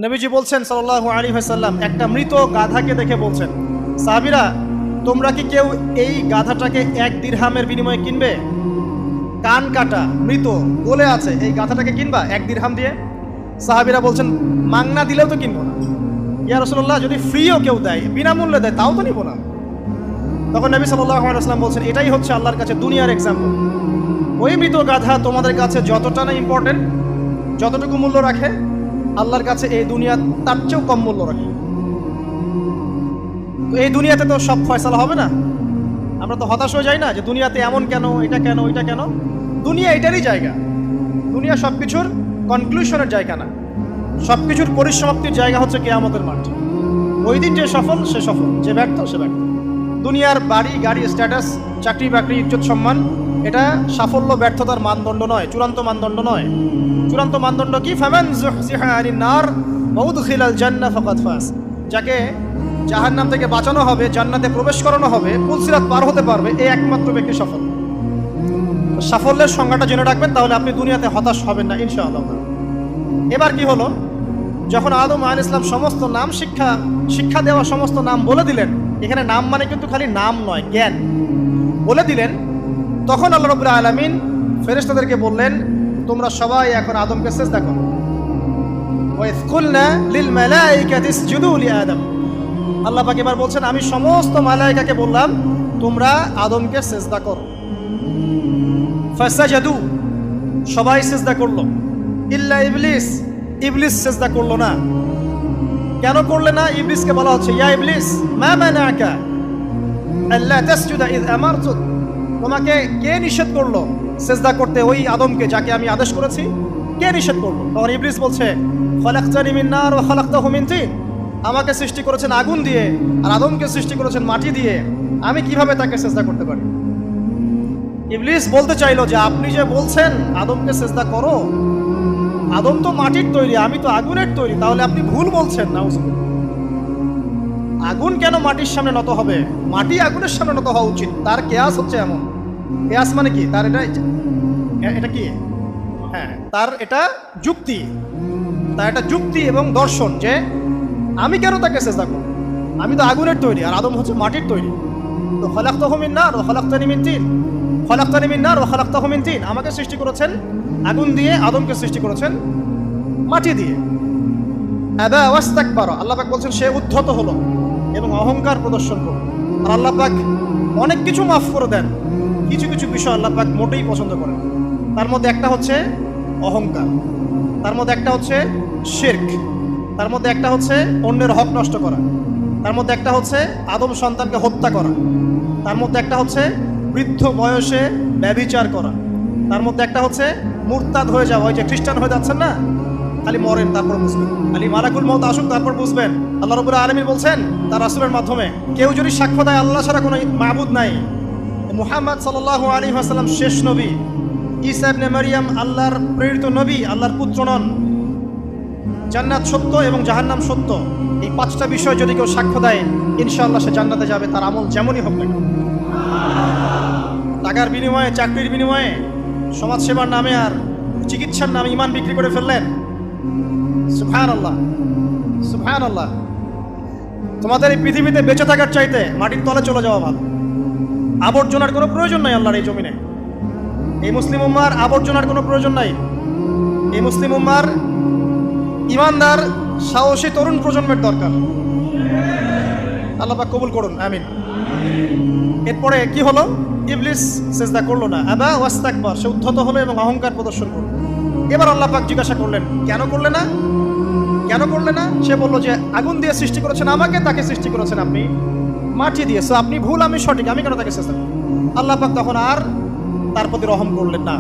নবীজি বলছেন সাল্লাল্লাহু আলাইহি ওয়াসাল্লাম, একটা মৃত গাধাকে দেখে বলছেন, সাহাবীরা তোমরা কি কেউ এই গাধাটাকে 1 দিরহামের বিনিময়ে কিনবে? কান কাটা, মৃত, গলে আছে, এই গাধাটাকে কিনবা 1 দিরহাম দিয়ে? সাহাবীরা বলছেন, মাংনা দিলেও তো কিনবো না। ইয়া রাসূলুল্লাহ, যদি ফ্রিও কেউ দেয়, বিনামূল্যে দেয়, তাও তো নিব না। তখন নবী সাল্লাল্লাহু আলাইহি ওয়াসাল্লাম বলছেন, এটাই হচ্ছে আল্লাহর কাছে দুনিয়ার এক্সাম্পল। ওই মৃত গাধা তোমাদের কাছে যতটা না ইম্পর্টেন্ট, যতটুকু মূল্য রাখে, আল্লাহর কাছে এই দুনিয়া তার চেয়েও কম মূল্য রাখে। তো এই দুনিয়াতে তো সব ফয়সালা হবে না। আমরা তো হতাশ হয়ে যাই না যে দুনিয়াতে এমন কেন, এটা কেন, ওইটা কেন। দুনিয়া এটারই জায়গা। দুনিয়া সব কিছুর কনক্লুশনের জায়গা না, সব কিছুর পরিসমাপ্তির জায়গা হচ্ছে কিয়ামতের মাঠ। ওই দিন যে সফল সে সফল, যে ব্যর্থ সে ব্যর্থ। দুনিয়ার বাড়ি গাড়ি, স্ট্যাটাস, চাকরি বাকরি, ইজ্জত সম্মান, এটা সাফল্য ব্যর্থতার মানদণ্ড নয়, চূড়ান্ত মানদণ্ড নয়। চূড়ান্ত মানদণ্ড কি? ফামান যুহজিহা আনিন নার ওয়া উদখিলাল জান্নাহ ফাকাদ ফাজ। যাকে জাহান্নাম থেকে বাঁচানো হবে, জান্নাতে প্রবেশ করানো হবে, পুলসিরাত পার হতে পারবে, এই একমাত্র ব্যক্তি সফল। সাফল্যের সংজ্ঞাটা জেনে রাখবেন, তাহলে আপনি দুনিয়াতে হতাশ হবেন না ইনশাআল্লাহ। এবার কি হলো, যখন আদম আলাইহিস সালাম সমস্ত নাম শিক্ষা দেওয়া সমস্ত নাম বলে দিলেন, এখানে নাম মানে কিন্তু খালি নাম নয়, জ্ঞান বলে দিলেন, তখন আল্লাহ রাব্বুল আলামিন ফেরেশতাদেরকে বললেন, তোমরা সবাই এখন আদমকে সিজদা করো। ওয়া ইয কুলনা লিল মালাইকাতি ইসজুদু লি আদম। আল্লাহ পাক এবার বলছেন, আমি সমস্ত মালায়েকাকে বললাম তোমরা আদমকে সিজদা করো। ফাসাজাদু, সবাই সিজদা করলো, ইল্লা ইবলিস, ইবলিস সিজদা করলো না। কেন করলে না? ইবলিসকে বলা হচ্ছে, ইয়া ইবলিস মা মানাকা আল্লা তাসজুদা ইয আমারতুক। তোমাকে কে নিষেধ করলো সিজদা করতে ওই আদমকে যাকে আমি আদেশ করেছি? কে নিষেধ করলো? তখন ইবলিস বলছে, খলাকতানি মিন নার ওয়া খলাকতাহু মিন তিন। আমাকে সৃষ্টি করেছেন আগুন দিয়ে আর আদমকে সৃষ্টি করেছেন মাটি দিয়ে, আমি কিভাবে তাকে সিজদা করতে পারি? ইবলিস বলতে চাইলো যে আপনি যে বলছেন আদমকে সিজদা করো, আদম তো মাটির তৈরি, আমি তো আগুনের তৈরি, তাহলে আপনি ভুল বলছেন। নাউজুবিল্লাহ। আগুন কেন মাটির সামনে নত হবে? মাটি আগুনের সামনে নত হওয়া উচিত। তার কেয়াস হচ্ছে এমন। কেয়াস মানে কি? তার এটা কি? হ্যাঁ, তার এটা যুক্তি, তার এটা যুক্তি এবং দর্শন যে আমি কেন তাকে সিজদা করব? আমি তো আগুনের তৈরি আর আদম হচ্ছে মাটির তৈরি। তো খলাকতাহু মিন নার ওয়া খলাকতানি মিন তিন, খলাকতানি মিন নার ওয়া খলাকতাহু মিন তিন। আমাকে সৃষ্টি করেছেন আগুন দিয়ে, আদমকে সৃষ্টি করেছেন মাটি দিয়ে। আবা ওয়াস্তাকবারা, আল্লাহ পাক বলছেন সে উদ্ধত হলো এবং অহংকার প্রদর্শন করল। আর আল্লাহ পাক অনেক কিছু মাফ করে দেন, কিছু কিছু বিষয় আল্লাহ পাক মোটেই পছন্দ করেন। তার মধ্যে একটা হচ্ছে অহংকার, তার মধ্যে একটা হচ্ছে শিরক, তার মধ্যে একটা হচ্ছে অন্যের হক নষ্ট করা, তার মধ্যে একটা হচ্ছে আদম সন্তানকে হত্যা করা, তার মধ্যে একটা হচ্ছে বৃদ্ধ বয়সে ব্যভিচার করা, তার মধ্যে একটা হচ্ছে মুরতাদ হয়ে যাওয়া। ওই যে খ্রিস্টান হয়ে যাচ্ছেন না, খালি মরেন তারপর বুঝবেন, খালি মালাকুল মউত আসুক তারপর বুঝবেন। আল্লাহ রাব্বুল আলামিন বলছেন তার রাসূলের মাধ্যমে, কেউ যদি সাক্ষ্য দেয় আল্লাহ ছাড়া কোনো মাবুদ নাই, মুহাম্মদ সাল্লাল্লাহু আলাইহি ওয়াসাল্লাম শেষ নবী, ঈসা ইবনে মারইয়াম আল্লাহর প্রেরিত নবী, আল্লাহর পুত্র নন, জান্নাত সত্য এবং জাহান্নাম সত্য, এই 5টা বিষয় যদি কেউ সাক্ষ্য দেয়, ইনশাআল্লাহ সে জান্নাতে যাবে, তার আমল যেমনই হোক না কেন। টাকার বিনিময়ে, চাকরির বিনিময়ে, সমাজসেবার নামে আর চিকিৎসার নামে ঈমান বিক্রি করে ফেললেন। সুবহানাল্লাহ, সুবহানাল্লাহ। তোমাদের এই পৃথিবীতে বেঁচে থাকার চাইতে মাটির তলে চলে যাওয়া ভালো। আবর্জনার কোনো প্রয়োজন নাই আল্লাহর এই জমিনে। এই মুসলিম উম্মার আবর্জনার কোনো প্রয়োজন নাই। এই মুসলিম উম্মার ইমানদার সাহসী তরুণ প্রজন্মের দরকার। আল্লাহ পাক কবুল করুন, আমিন। এরপরে কি হলো? ইবলিস সিজদা করলো না, আবা ওয়াস্তাকবার, সে উদ্ধত হলো এবং অহংকার প্রদর্শন করলো। এবার আল্লাহ পাক জিজ্ঞাসা করলেন, কেন করলে না? কেন করলে না? সে বললো যে আগুন দিয়ে সৃষ্টি করেছেন আমাকে, তাকে সৃষ্টি করেছেন আপনি মাটি দিয়ে, সো আপনি ভুল, আমি সঠিক, আমি কেন তাকে সিজদা করব? আল্লাহ পাক তখন আর তার প্রতি রহম করলেন না।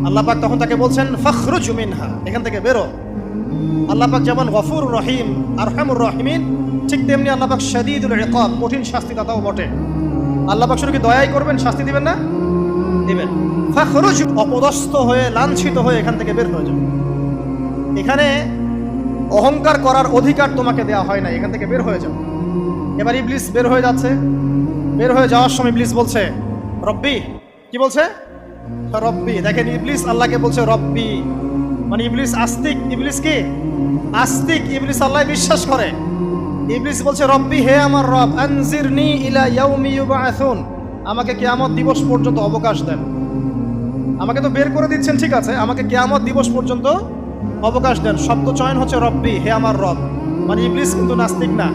আল্লাহ পাক তখন তাকে বলছেন, ফাখরুজ মিনহা, এখান থেকে বেরো। আল্লাহ পাক যেমন গফুর রহিম, আরহামুর রহিমিন, ঠিক তেমনি আল্লাহ পাক শাদীদুল ইকাব, কঠিন শাস্তি দাতাও বটে। আল্লাহ পাক শুধু কি দয়াই করবেন, শাস্তি দিবেন না? দিবেন। ফাখরুজ, অপদস্থ হয়ে, লাঞ্ছিত হয়ে এখান থেকে বের হয়ে যাও। এখানে অহংকার করার অধিকার তোমাকে দেওয়া হয় না, এখান থেকে বের হয়ে যাও। এবার ইবলিস বের হয়ে যাচ্ছে। বের হয়ে যাওয়ার সময় ইবলিস বলছে রব্বি। কি বলছে? রব্বি। দেখেন, ইবলিস আল্লাহকে বলছে রব্বি। মানে ইবলিস আস্তিক। ইবলিস কি আস্তিক? ইবলিস আল্লাহ বিশ্বাস করে। ইবলিস বলছে রব্বি, হে আমার রব, আনজিরনি ইলা ইয়াউমি ইউবআসুন, আমাকে কিয়ামত দিবস পর্যন্ত অবকাশ দেন। আমাকে তো বের করে দিচ্ছেন, ঠিক আছে, আমাকে কিয়ামত দিবস পর্যন্ত অবকাশ দেন। শব্দ চয়ন হচ্ছে রব্বি, হে আমার রব। মানে ইবলিস কিন্তু নাস্তিক না।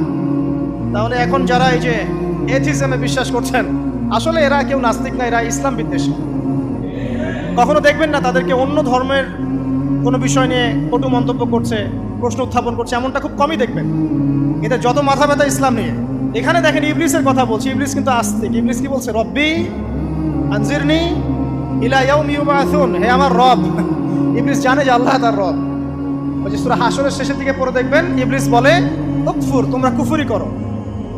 তাহলে এখন যারা এই যে এথিজমে বিশ্বাস করছেন, আসলে এরা কেউ নাস্তিক না, এরা ইসলাম বিদ্বেষী। কখনো দেখবেন না তাদেরকে অন্য ধর্মের কোনো বিষয় নিয়ে কটু মন্তব্য করছে, প্রশ্ন উত্থাপন করছে, এমনটা খুব কমই দেখবেন। এতে যত মাথা ব্যথা ইসলাম নিয়ে। এখানে দেখেন ইবলিসের কথা বলছি, ইবলিস কিন্তু আস্তিক। ইবলিস কি বলছে? রব্বি আনজিরনি ইলা ইয়াউমি ইউবআসুন, হে আমার রব। ইবলিস জানে যে আল্লাহ তার রব। ওই যে সূরা হাশরের শেষের দিকে পড়ে দেখবেন ইবলিস বলে উকফুর, তোমরা কুফরি করো।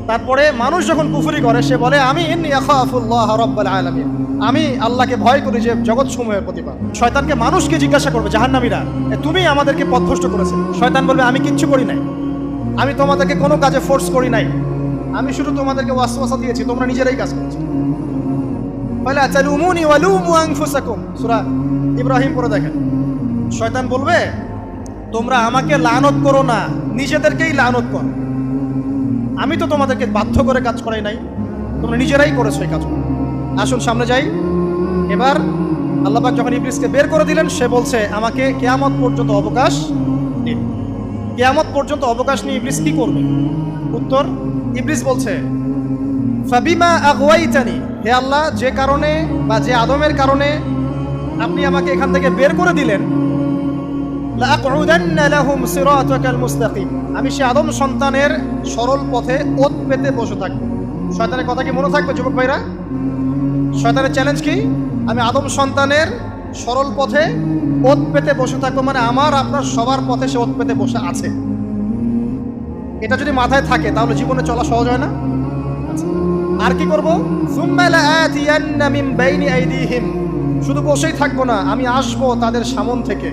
তারপরে মানুষ যখন কুফরি করে সে বলে আমি ইন্নী আখাফুল্লাহ রাব্বাল আলামিন, আমি আল্লাহকে ভয় করি যে জগৎ সমূহের প্রতিপালক। শয়তানকে মানুষকে জিজ্ঞাসা করবে জাহান্নামীরা, তুমি আমাদেরকে পথভ্রষ্ট করেছে। শয়তান বলবে আমি কিচ্ছু করি নাই, আমি তোমাদেরকে কোনো কাজে ফোর্স করি নাই, আমি শুধু তোমাদেরকে ওয়াসওয়াসা দিয়েছি, তোমরা নিজেরাই কাজ করেছো। ফালা তালুমুনি ওয়ালুমু আনফুসাকুম, সূরা ইব্রাহিম পড়ে দেখেন। শয়তান বলবে তোমরা আমাকে লানত করো না, নিজেদেরকেই লানত করো, আমি তো তোমাদেরকে বাধ্য করে কাজ করাই নাই, তোমরা নিজেরাই করেছো এই কাজ। আসুন সামনে যাই। এবার আল্লাহ পাক যখন ইবলিসকে বের করে দিলেন, সে বলছে আমাকে কিয়ামত পর্যন্ত অবকাশ দিন। কিয়ামত পর্যন্ত অবকাশ নিয়ে ইবলিস কি করবে? উত্তর, ইবলিস বলছে ফাবিমা আগওয়াইতানি, হে আল্লাহ, যে কারণে বা যে আদমের কারণে আপনি আমাকে এখান থেকে বের করে দিলেন, লাআকউদান্না লাহুম সিরাতাকাল মুস্তাকিম, আমি সে আদম সন্তানের সরল পথে ওত পেতে বসে থাকব। শয়তানের কথা কি মনে থাকবে যুবক ভাইরা? শয়তানের চ্যালেঞ্জ কি? আমি আদম সন্তানের সরল পথে ওত পেতে বসে থাকবো, মানে আমার আপনার সবার পথে সে ওত পেতে বসে আছে। এটা যদি মাথায় থাকে তাহলে জীবনে চলা সহজ হয় না? আর কি করবো? সুম্মা লাআতিয়ান্না মিন বাইনি আইদিহিম, শুধু বসেই থাকবো না, আমি আসবো তাদের সামন থেকে,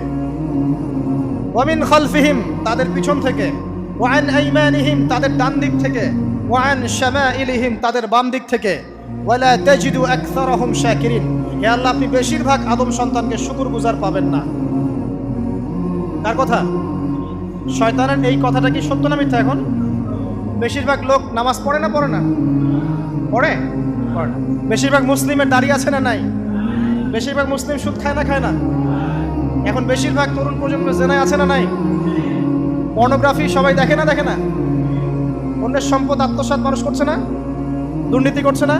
ওয়া মিন খালফিহিম, তাদের পিছন থেকে, ওয়া আন আইমানিহিম, তাদের ডান দিক থেকে, ওয়া আন শামাইলিহিম, তাদের বাম দিক থেকে, ওয়ালা তাজিদু আকসারাহুম শাকিরিন, হে আল্লাহ, আপনি বেশিরভাগ আদম সন্তানকে শুকরগুজার পাবেন না। কার কথা? শয়তানের এই কথাটা কি সত্য না মিথ্যা? এখন বেশিরভাগ লোক নামাজ পড়ে না পড়ে না? পড়ে। বেশিরভাগ মুসলিমের দাড়ি আছে না নাই? বেশিরভাগ মুসলিম সুদ খায় না খায় না? এখন বেশিরভাগ তরুণ প্রজন্ম জেনায় আছে না নাই? পর্নোগ্রাফি সবাই দেখে না দেখে না? অন্যের সম্পদ আত্মসাৎ মানুষ করছে না? দুর্নীতি করছে না?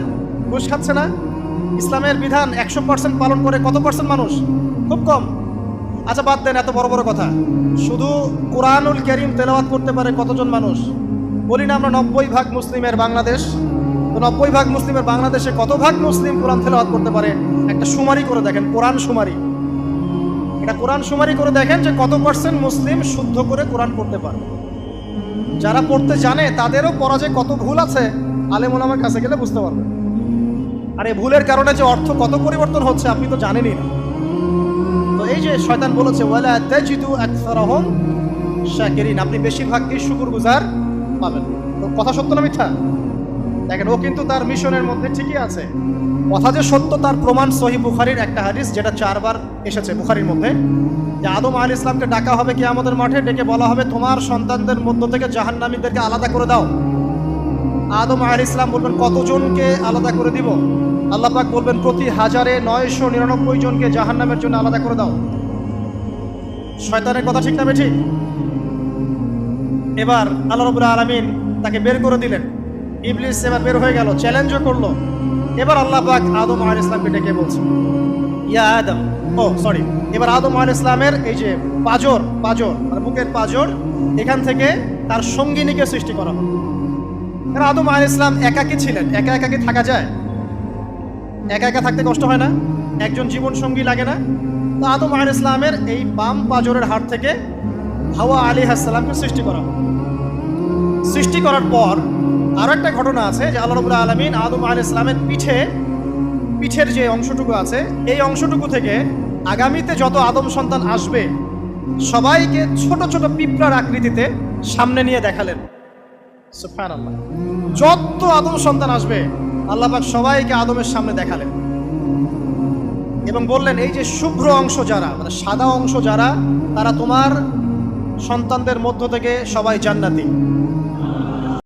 ঘুষ খাচ্ছে না? ইসলামের বিধান 100% পালন করে কত পার্সেন্ট মানুষ? খুব কম। আচ্ছা বাদ দেন এত বড় বড় কথা, শুধু কোরআনুল কারীম তেলাওয়াত করতে পারে কতজন মানুষ? বলি না আমরা 90% মুসলিমের বাংলাদেশ, তো 90% মুসলিমের বাংলাদেশে কত ভাগ মুসলিম কোরআন তেলাওয়াত করতে পারে? একটা শুমারি করে দেখেন, কোরআন শুমারি। এটা কোরআন শুমারি করে দেখেন যে কত পার্সেন্ট মুসলিম শুদ্ধ করে কোরআন পড়তে পারে। যারা পড়তে জানে তাদেরও পড়া যে কত ভুল আছে, আলেম ওলামার কাছে গেলে বুঝতে পারবেন। আর এই ভুলের কারণে যে অর্থ কত পরিবর্তন হচ্ছে আপনি তো জানেনই না। তো এই যে শয়তান বলেছে ওয়ালা তাজিদু আকসারাহুম শাকিরিন, আপনি বেশিরভাগই শুকরগুজার পাবেন। তো কথা সত্য না মিথ্যা? দেখেন ও কিন্তু তার মিশনের মধ্যে ঠিকই আছে। কথা যে সত্য তার প্রমাণ সহিহ বুখারীর একটা হাদিস, যেটা 4 বার এসেছে বুখারীর মধ্যে, যে আদম আলাইহিস সালামকে ডাকা হবে কিয়ামতের মাঠে, ডেকে বলা হবে তোমার সন্তানদের মধ্য থেকে জাহান্নামীদেরকে আলাদা করে দাও। আদম আলাইহিস সালাম বলবেন কতজনকে আলাদা করে দিব? আল্লাহ পাক বলবেন প্রতি 1099 জনকে জাহান্নামের জন্য আলাদা করে দাও। শয়তানের কথা ঠিক না বেঠিক? এবার আল্লাহ রাব্বুল আলামিন তাকে বের করে দিলেন। ইবলিস এবার বের হয়ে গেল, চ্যালেঞ্জও করলো। এবার আল্লাহ পাক আদম আলাইহিস সালামকে ডেকে বলছে ইয়া আদম, এবার আদম আলাইহিস সালামের এই যে পাজর মানে বুকের পাজর, এখান থেকে তার সঙ্গিনীকে সৃষ্টি করা হবে। কারণ আদম আলাইহিস সালাম একাকী ছিলেন, একা একাকী থাকা যায়? একা একা থাকতে কষ্ট হয় না? একজন জীবন সঙ্গী লাগে না? তো আদম আলাইহিস সালামের এই বাম পাজরের হাড় থেকে হাওয়া আলাইহিস সালামকে সৃষ্টি করা হবে। সৃষ্টি করার পর আরো একটা ঘটনা আছে যে আল্লাহ রাব্বুল আলামিন আদম আলাইহিস সালামের পিঠের যে অংশটুকু আছে, এই অংশটুকু থেকে আগামীতে যত আদম সন্তান আসবে সবাইকে ছোট ছোট পিঁপড়ার আকৃতিতে সামনে নিয়ে দেখালেন। সুবহানাল্লাহ। যত আদম সন্তান আসবে আল্লাহ পাক সবাইকে আদমের সামনে দেখালেন। এবং বললেন এই যে শুভ্র অংশ যারা, মানে সাদা অংশ যারা, তারা তোমার সন্তানদের মধ্য থেকে সবাই জান্নাতি।